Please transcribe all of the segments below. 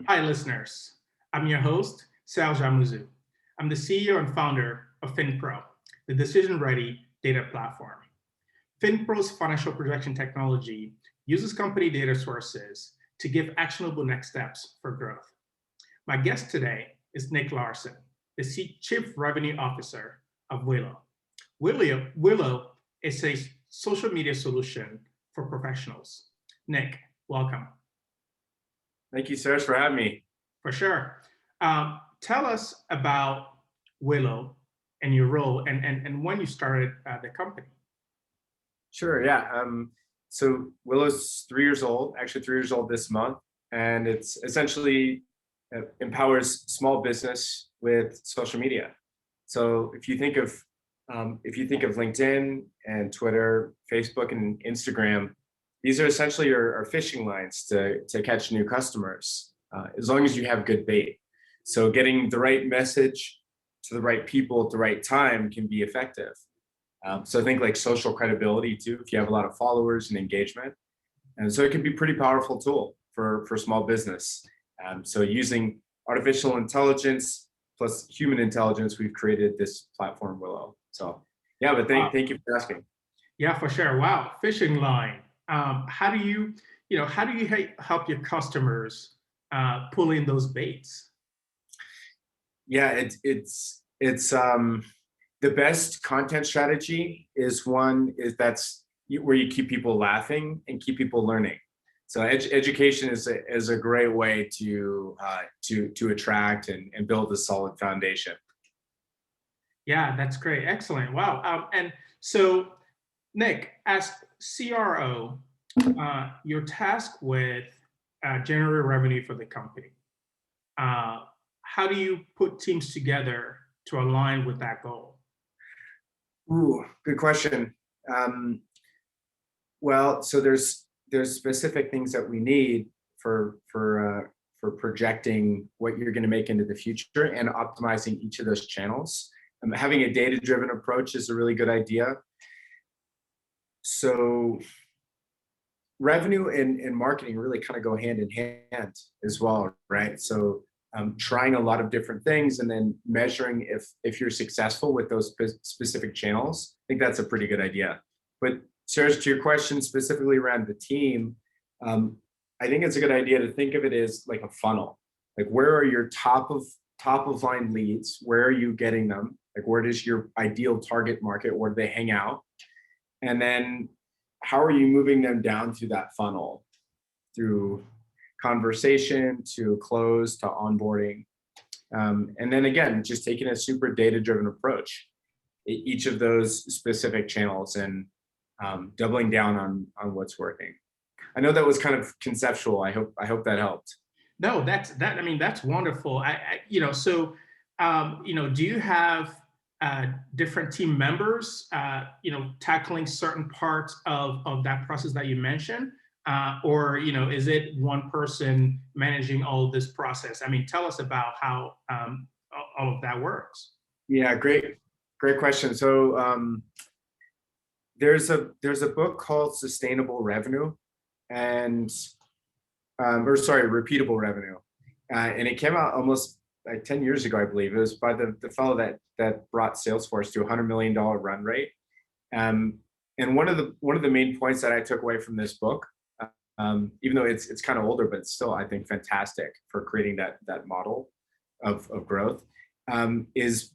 Hi, listeners. I'm your host, Sal Jamuzu. I'm the CEO and founder of FinPro, the decision-ready data platform. FinPro's financial projection technology uses company data sources to give actionable next steps for growth. My guest today is Nick Larson, the Chief Revenue Officer of Willow. Willow is a social media solution for professionals. Nick, welcome. Thank you, Serge, for having me. For sure. Tell us about Willow and your role and when you started the company. Sure, yeah. So Willow's 3 years old, actually 3 years old this month, and it's essentially empowers small business with social media. So if you think of LinkedIn and Twitter, Facebook, and Instagram, these are essentially our fishing lines to catch new customers, as long as you have good bait. So getting the right message to the right people at the right time can be effective. So I think like social credibility too, if you have a lot of followers and engagement. And so it can be a pretty powerful tool for small business. So using artificial intelligence plus human intelligence, we've created this platform, Willow. So yeah, but thank you for asking. Yeah, for sure. Wow, fishing line. How do you help your customers pull in those baits? Yeah, it's the best content strategy is where you keep people laughing and keep people learning. So education is a great way to attract and build a solid foundation. Yeah, that's great. Excellent. Wow. And so, Nick, as CRO, you're tasked with generating revenue for the company. How do you put teams together to align with that goal? Ooh, good question. Well, so there's specific things that we need for projecting what you're going to make into the future and optimizing each of those channels. Having a data-driven approach is a really good idea. So revenue and marketing really kind of go hand in hand as well, right? So trying a lot of different things and then measuring if you're successful with those specific channels. I think that's a pretty good idea. But Serge, to your question specifically around the team, I think it's a good idea to think of it as like a funnel. Like, where are your top of line leads? Where are you getting them? Like, where does your ideal target market, where do they hang out? And then how are you moving them down through that funnel, through conversation to close to onboarding? And then again, just taking a super data-driven approach, each of those specific channels, and doubling down on what's working. I know that was kind of conceptual. I hope that helped. No, that's wonderful. Do you have different team members, tackling certain parts of that process that you mentioned? Or is it one person managing all this process? I mean, tell us about how all of that works. Yeah, great question. So there's a book called Sustainable Revenue, and Repeatable Revenue, and it came out almost like 10 years ago, I believe. It was by the fellow that brought Salesforce to $100 million run rate. And one of the main points that I took away from this book, even though it's kind of older, but it's still, I think, fantastic for creating that model of growth, is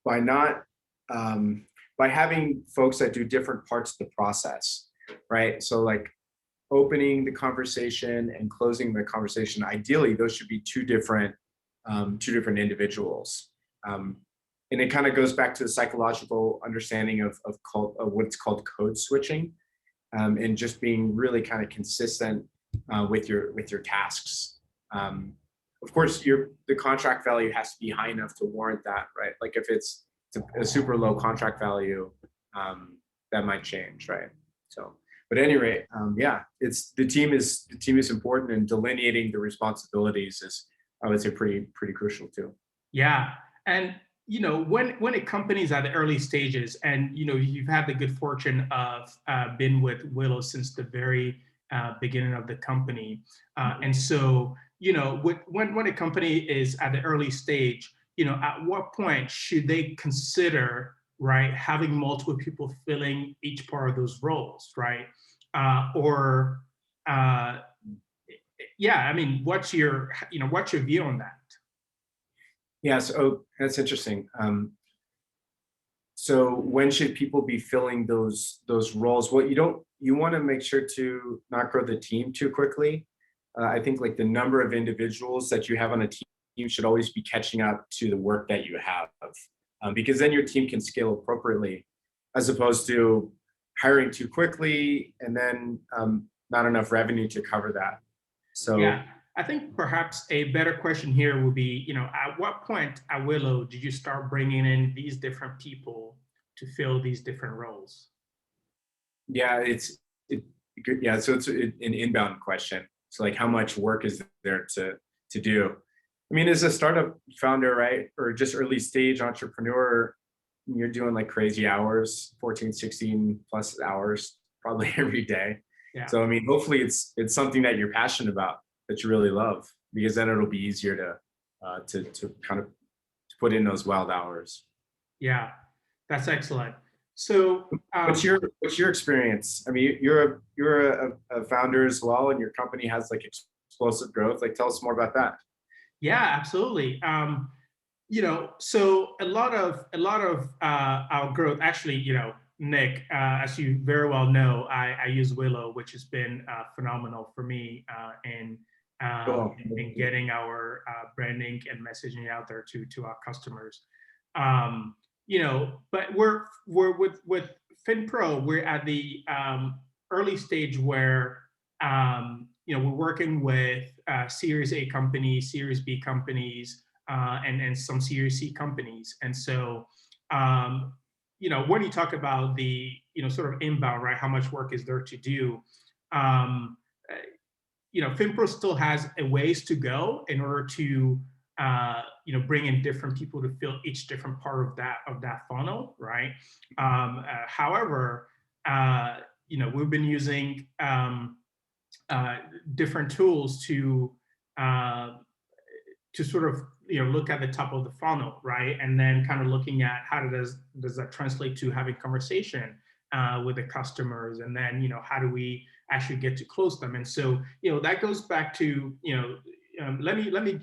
by not by having folks that do different parts of the process, right? So like opening the conversation and closing the conversation. Ideally, those should be two different individuals. And it kind of goes back to the psychological understanding of what's called code switching, and just being really kind of consistent with your tasks. Of course, the contract value has to be high enough to warrant that, right? Like if it's a super low contract value, that might change, right? So, but at any rate, yeah, the team is important, and delineating the responsibilities is, I would say, pretty crucial too. Yeah, and when a company's at the early stages, and you've had the good fortune of been with Willow since the very beginning of the company, and so when a company is at the early stage, at what point should they consider, right, having multiple people filling each part of those roles, right? Or yeah, I mean, what's your view on that? Yeah, so that's interesting. So when should people be filling those roles? Well, you want to make sure to not grow the team too quickly. I think like the number of individuals that you have on a team should always be catching up to the work that you have, because then your team can scale appropriately, as opposed to hiring too quickly and then not enough revenue to cover that. Yeah, So I think perhaps a better question here would be, at what point at Willow did you start bringing in these different people to fill these different roles? yeah, it, yeah. So it's an inbound question. So like, how much work is there to do? I mean, as a startup founder, right, or just early stage entrepreneur, you're doing like crazy hours, 14, 16 plus hours, probably every day. Yeah. So I mean, hopefully it's something that you're passionate about, that you really love, because then it'll be easier to kind of put in those wild hours. Yeah, that's excellent. So, What's your experience? I mean, you're a founder as well, and your company has like explosive growth. Like, tell us more about that. yeah, absolutely. So a lot of our growth, actually, Nick, as you very well know, I use Willow, which has been phenomenal for me Cool. in getting our branding and messaging out there to our customers. But we're with FinPro, we're at the early stage where we're working with Series A companies, Series B companies, and some Series C companies. And so, when you talk about the sort of inbound, right, how much work is there to do? Um, uh, FinPro still has a ways to go in order to bring in different people to fill each different part of that funnel, right? However, we've been using uh, different tools uh, to sort of look at the top of the funnel, right, and then kind of looking at how does that translate to having conversation with the customers, and then how do we actually get to close them. And so that goes back to let me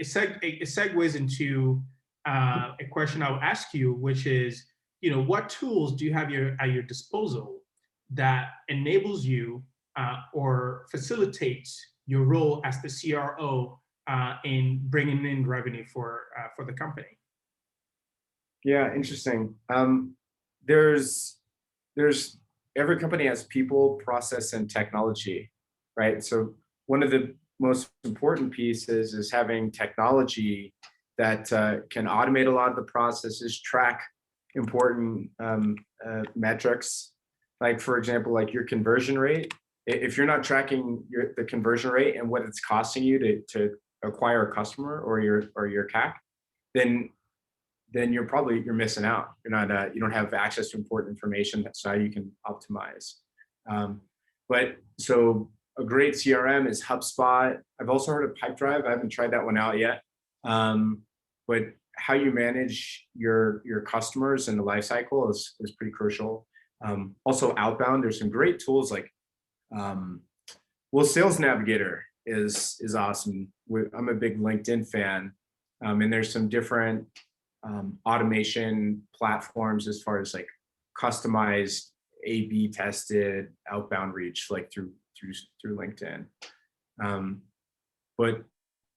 it segues into a question I'll ask you, which is what tools do you have at your disposal that enables you or facilitates your role as the CRO in bringing in revenue for the company? Yeah, interesting. There's every company has people, process, and technology, right? So one of the most important pieces is having technology that can automate a lot of the processes, track important metrics, like for example, like your conversion rate. If you're not tracking the conversion rate and what it's costing you to acquire a customer or your CAC, then you're missing out. You're not you don't have access to important information. That's how you can optimize. But so a great CRM is HubSpot. I've also heard of Pipedrive. I haven't tried that one out yet. But how you manage your customers and the life cycle is pretty crucial. Also outbound, there's some great tools like well, Sales Navigator is awesome. I'm a big LinkedIn fan, and there's some different automation platforms as far as like customized A/B tested outbound reach, like through LinkedIn. But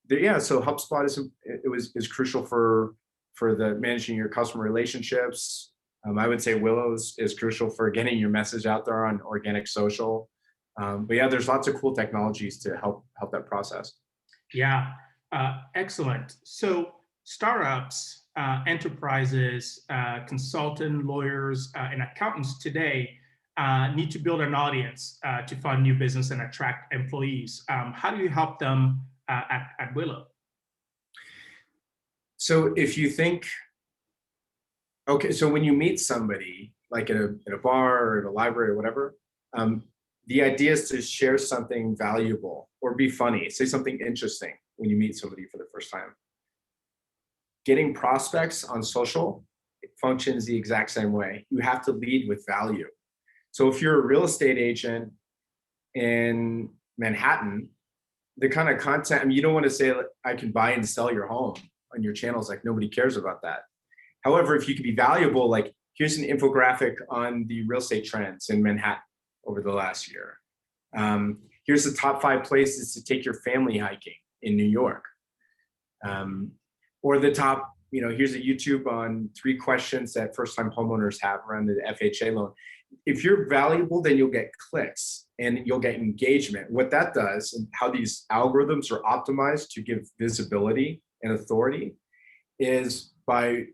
yeah, so HubSpot is crucial for the managing your customer relationships. I would say Willow is crucial for getting your message out there on organic social. But yeah, there's lots of cool technologies to help that process. Yeah, excellent. So startups, enterprises, consultant, lawyers, and accountants today need to build an audience to fund new business and attract employees. How do you help them at Willow? So if you think, okay, so when you meet somebody like at a bar or at a library or whatever, the idea is to share something valuable or be funny, say something interesting when you meet somebody for the first time. Getting prospects on social, it functions the exact same way. You have to lead with value. So if you're a real estate agent in Manhattan, the kind of content, I mean, you don't want to say, I can buy and sell your home on your channels, like nobody cares about that. However, if you can be valuable, like here's an infographic on the real estate trends in Manhattan over the last year. Here's the top 5 places to take your family hiking in New York. Or the top, here's a YouTube on 3 questions that first-time homeowners have around the FHA loan. If you're valuable, then you'll get clicks and you'll get engagement. What that does and how these algorithms are optimized to give visibility and authority is by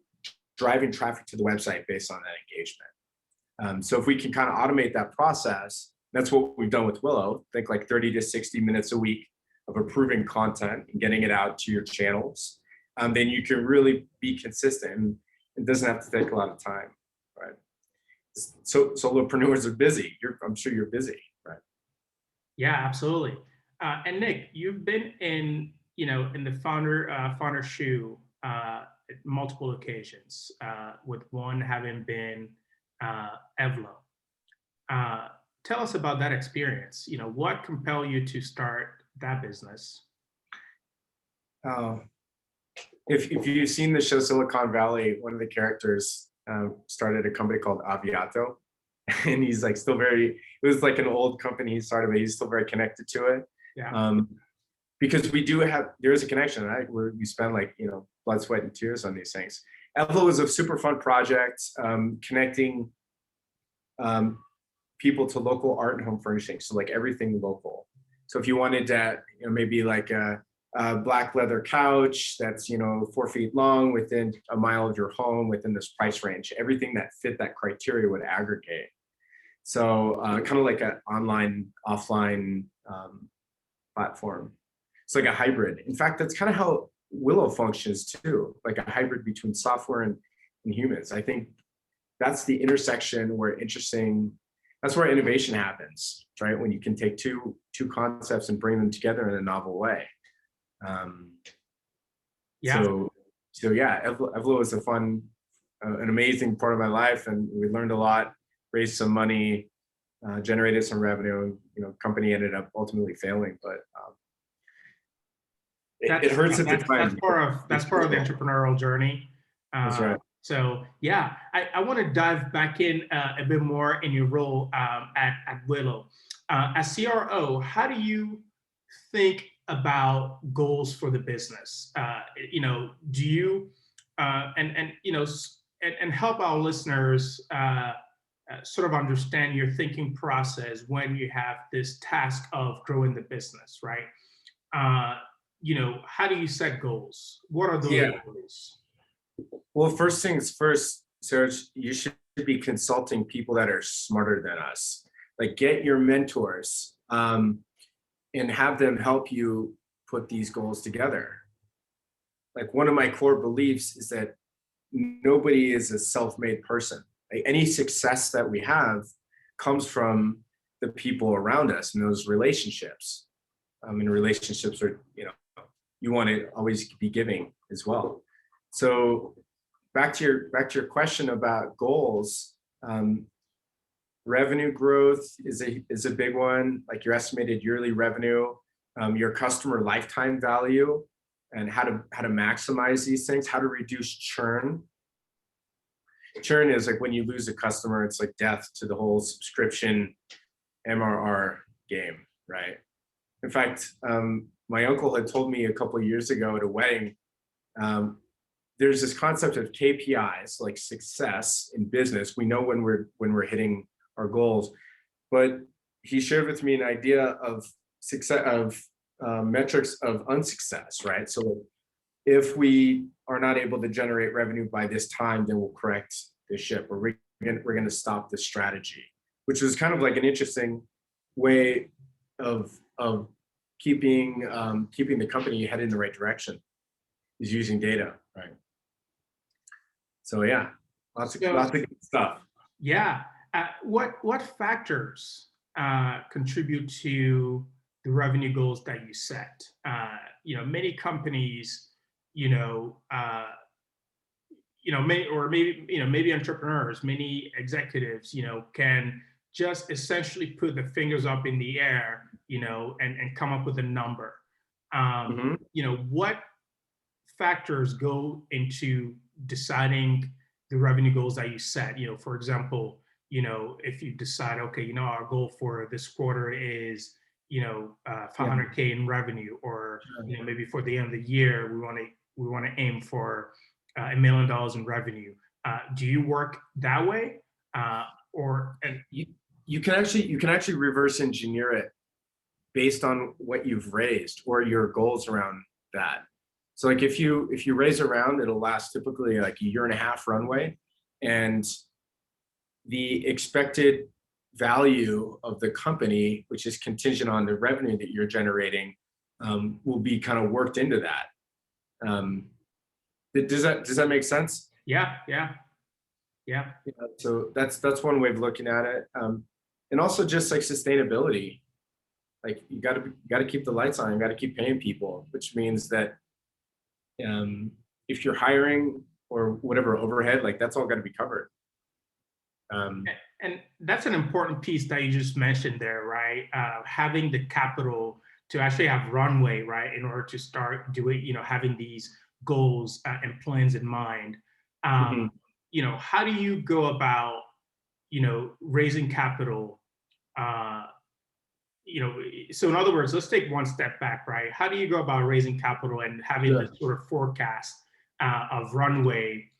driving traffic to the website based on that engagement. So if we can kind of automate that process, that's what we've done with Willow. Think like 30 to 60 minutes a week of approving content and getting it out to your channels. Then you can really be consistent and it doesn't have to take a lot of time, right? So solopreneurs are busy. I'm sure you're busy, right? Yeah, absolutely. And Nick, you've been in the founder shoe at multiple occasions, with one having been Evelo. Tell us about that experience. What compelled you to start that business? If you've seen the show Silicon Valley, one of the characters started a company called Aviato, and he's like still very. It was like an old company he started, but he's still very connected to it. Yeah. Because there is a connection, right? Where we spend blood, sweat, and tears on these things. Evelo was a super fun project, connecting people to local art and home furnishings. So like everything local. So if you wanted that, maybe like a black leather couch that's 4 feet long within a mile of your home within this price range, everything that fit that criteria would aggregate. So kind of like an online offline platform. It's like a hybrid. In fact, that's kind of how Willow functions too, like a hybrid between software and humans. I think that's the intersection where that's where innovation happens, right? When you can take two concepts and bring them together in a novel way. Yeah. So yeah, Evelo was an amazing part of my life, and we learned a lot, raised some money, generated some revenue. Company ended up ultimately failing, but it hurts at the time. That's part of the entrepreneurial journey. That's right. So yeah, I want to dive back in a bit more in your role at Willow. As CRO, how do you think about goals for the business? Do you and help our listeners sort of understand your thinking process when you have this task of growing the business, right? How do you set goals? What are those goals? Well, first things first, Serge, you should be consulting people that are smarter than us. Like get your mentors and have them help you put these goals together. Like one of my core beliefs is that nobody is a self-made person. Like any success that we have comes from the people around us and those relationships. And relationships are, you want to always be giving as well. So back to your question about goals, revenue growth is a big one, like your estimated yearly revenue, your customer lifetime value, and how to maximize these things, how to reduce churn. Churn is like when you lose a customer, it's like death to the whole subscription MRR game, right? In fact, my uncle had told me a couple of years ago at a wedding, there's this concept of KPIs, like success in business. We know when we're hitting our goals, but he shared with me an idea of success, of metrics of unsuccess, right? So if we are not able to generate revenue by this time, then we'll correct the ship, or we're going to stop the strategy, which was kind of like an interesting way of keeping the company headed in the right direction, is using data, right? So yeah, lots of good stuff. Yeah. What factors contribute to the revenue goals that you set? Many companies, you know, uh, maybe entrepreneurs, many executives, can just essentially put the fingers up in the air, and come up with a number. Hmm. What factors go into deciding the revenue goals that you set? For example, if you decide, okay, our goal for this quarter is, Yeah. 500K in revenue, or Sure. maybe for the end of the year we want to aim for $1 million in revenue. Do you work that way, or and You, you can actually reverse engineer it based on what you've raised or your goals around that. So like if you raise a round, it'll last typically like a year and a half runway, and the expected value of the company, which is contingent on the revenue that you're generating, will be kind of worked into that. Um, does that make sense? Yeah, yeah, yeah. Yeah, so that's one way of looking at it. And also just like sustainability, like you got to keep the lights on, you got to keep paying people, which means that um, if you're hiring or whatever overhead, like that's all got to be covered. Um, And that's an important piece that you just mentioned there, right? Having the capital to actually have runway, right, in order to start doing, having these goals and plans in mind. mhm. How do you go about, raising capital? Uh, so in other words, let's take one step back, right? How do you go about raising capital and having this Sure. sort of forecast of runway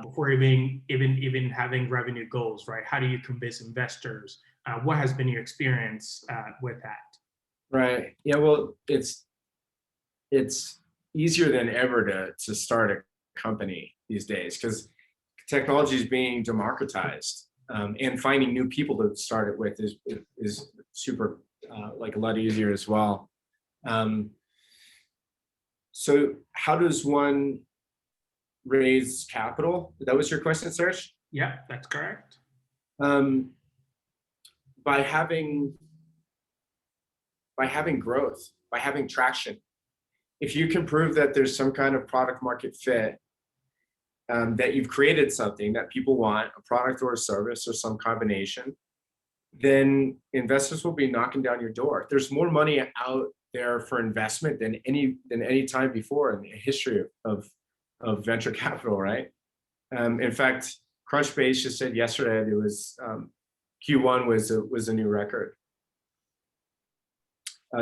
before even having revenue goals, right? How do you convince investors? What has been your experience with that? Right. Yeah. Well, it's easier than ever to start a company these days because technology is being democratized, and finding new people to start it with is super like a lot easier as well. Um, so how does one raise capital? That was your question, Serge? Yeah, that's correct. Um, by having growth, by having traction. If you can prove that there's some kind of product market fit, that you've created something that people want, a product or a service or some combination, then investors will be knocking down your door. There's more money out there for investment than any time before in the history of venture capital, right? In fact, Crunchbase just said yesterday there was Q1 was a new record.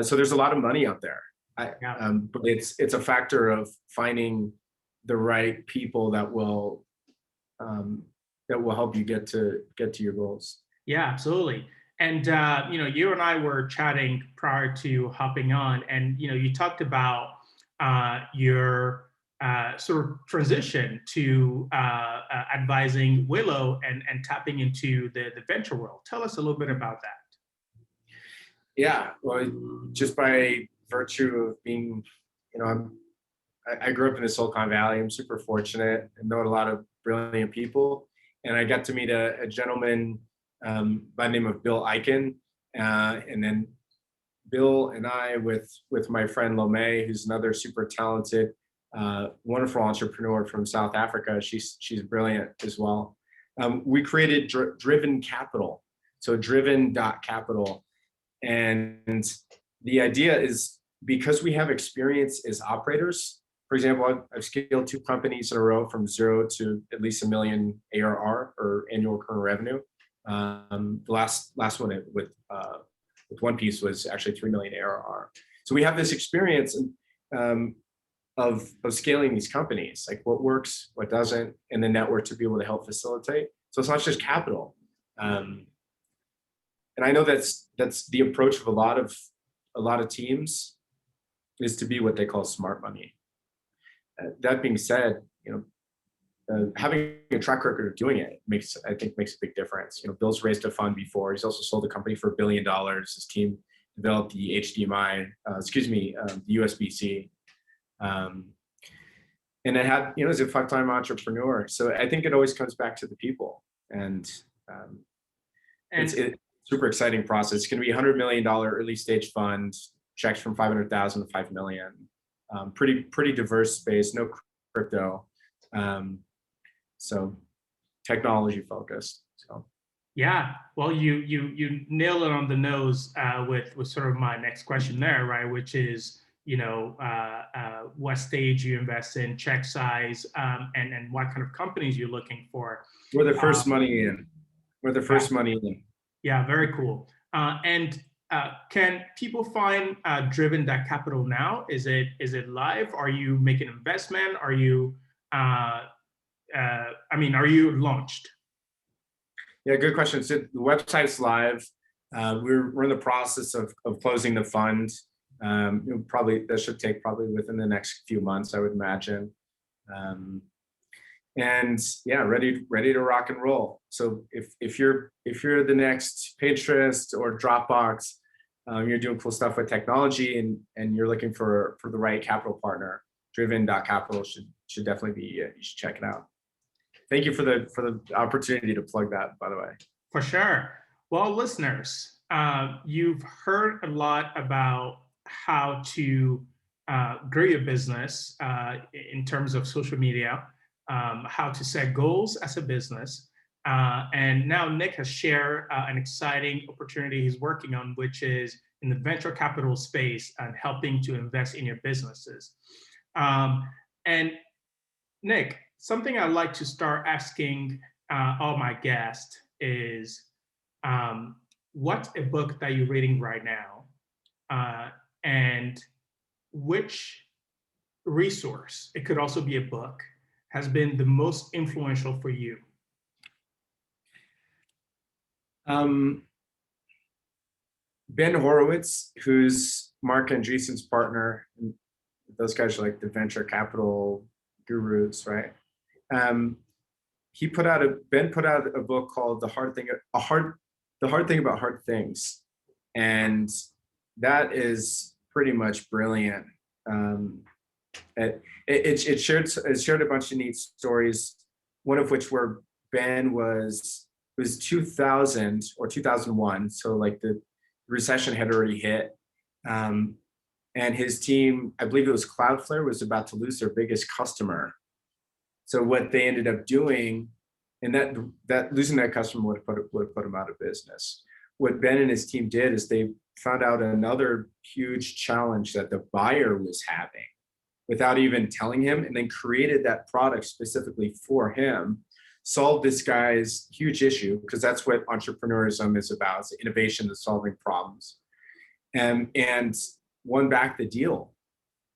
So there's a lot of money out there. Yeah. But it's a factor of finding the right people um, that will help you get to your goals. Yeah, absolutely. And you and I were chatting prior to hopping on, and you talked about your sort of transition to advising Willow and tapping into the venture world. Tell us a little bit about that. Yeah, well, just by virtue of being, I grew up in the Silicon Valley. I'm super fortunate and know a lot of brilliant people. And I got to meet a gentleman by the name of Bill Eichen. And then Bill and I, with my friend Lomé, who's another super talented, wonderful entrepreneur from South Africa. She's brilliant as well. We created Driven Capital. So driven.capital. And the idea is because we have experience as operators. For example, I've scaled 2 companies in a row from 0 to at least $1 million ARR, or annual recurring revenue. The last one with One Piece was actually 3 million ARR. So we have this experience of scaling these companies, like what works, what doesn't, and the network to be able to help facilitate. So it's not just capital. And I know that's the approach of a lot of teams, is to be what they call smart money. That being said, having a track record of doing it makes a big difference. Bill's raised a fund before. He's also sold a company for $1 billion. His team developed the HDMI, the USB-C, and it had, as a 5-time entrepreneur. So I think it always comes back to the people, and And it's super exciting process. It's going to be $100 million early stage fund, checks from 500,000 to 5 million. Pretty diverse space, no crypto. So technology focused. So Yeah, well, you nail it on the nose with sort of my next question there, right? Which is, what stage you invest in, check size, and what kind of companies you're looking for. we're the first money in. We're the first money in. Yeah, very cool. And can people find Driven.capital now? Is it live? Are you making investment? Are you, are you launched? Yeah, good question. So the website's live. We're in the process of closing the fund. Probably that should take within the next few months, I would imagine. And yeah, ready to rock and roll. So if you're the next Pinterest or Dropbox, you're doing cool stuff with technology and you're looking for the right capital partner, Driven.capital should definitely be, you should check it out. Thank you for the opportunity to plug that, by the way. For sure. Well, listeners, you've heard a lot about how to grow your business in terms of social media, how to set goals as a business. And now Nick has shared an exciting opportunity he's working on, which is in the venture capital space and helping to invest in your businesses. And Nick, something I'd like to start asking all my guests is, what's a book that you're reading right now? And which resource, it could also be a book, has been the most influential for you? Ben Horowitz, who's Mark Andreessen's partner, and those guys are like the venture capital gurus, right? Ben put out a book called The Hard Thing About Hard Things, and that is pretty much brilliant. It shared a bunch of neat stories. One of which where Ben was 2000 or 2001, so like the recession had already hit, and his team, I believe it was Cloudflare, was about to lose their biggest customer. So what they ended up doing, and that losing that customer would have put him out of business. What Ben and his team did is they found out another huge challenge that the buyer was having without even telling him, and then created that product specifically for him, solved this guy's huge issue, because that's what entrepreneurism is about, it's innovation and solving problems, and won back the deal,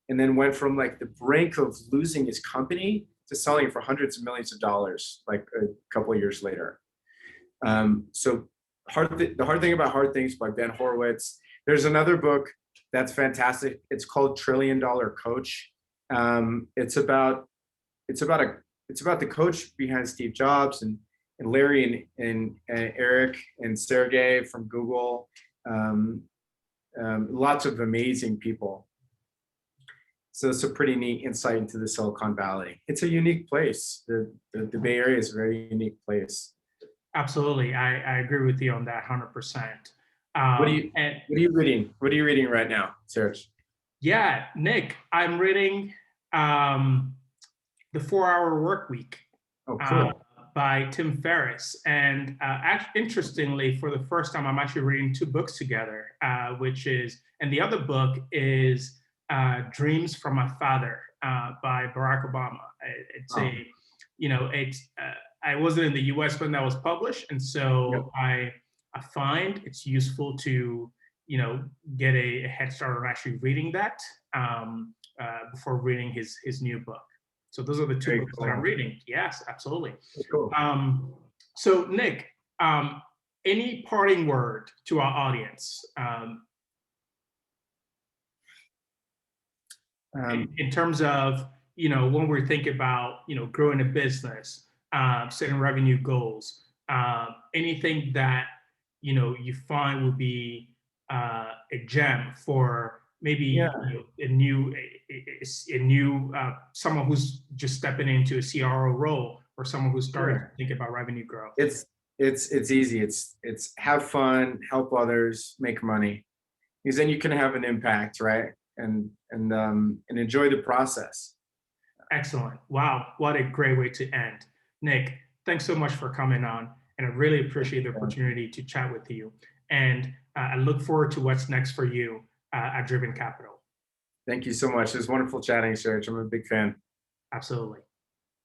and then went from like the brink of losing his company to selling it for hundreds of millions of dollars, like a couple of years later. So The Hard Thing About Hard Things by Ben Horowitz. There's another book that's fantastic. It's called $1 Trillion Coach. It's about the coach behind Steve Jobs and Larry and Eric and Sergey from Google. Lots of amazing people. So it's a pretty neat insight into the Silicon Valley. It's a unique place. The Bay Area is a very unique place. Absolutely, I agree with you on that 100%. What are you reading? What are you reading right now, Serge? Yeah, Nick, I'm reading The 4-Hour Work Week. Oh, cool. By Tim Ferriss. And interestingly, for the first time, I'm actually reading two books together, and the other book is Dreams from My Father by Barack Obama. I wasn't in the US when that was published. And so I find it's useful to, get a head start on actually reading that before reading his new book. So those are the two books that I'm reading. Yes, absolutely. Cool. So Nick, any parting word to our audience in terms of, when we're thinking about, growing a business, setting revenue goals, anything that, you find would be a gem for maybe a new someone who's just stepping into a CRO role, or someone who's starting to think about revenue growth? It's easy. It's have fun, help others, make money, because then you can have an impact, right? And enjoy the process. Excellent. Wow, what a great way to end. Nick, thanks so much for coming on, and I really appreciate the opportunity to chat with you. And I look forward to what's next for you at Driven Capital. Thank you so much. It was wonderful chatting, Serge. I'm a big fan. Absolutely.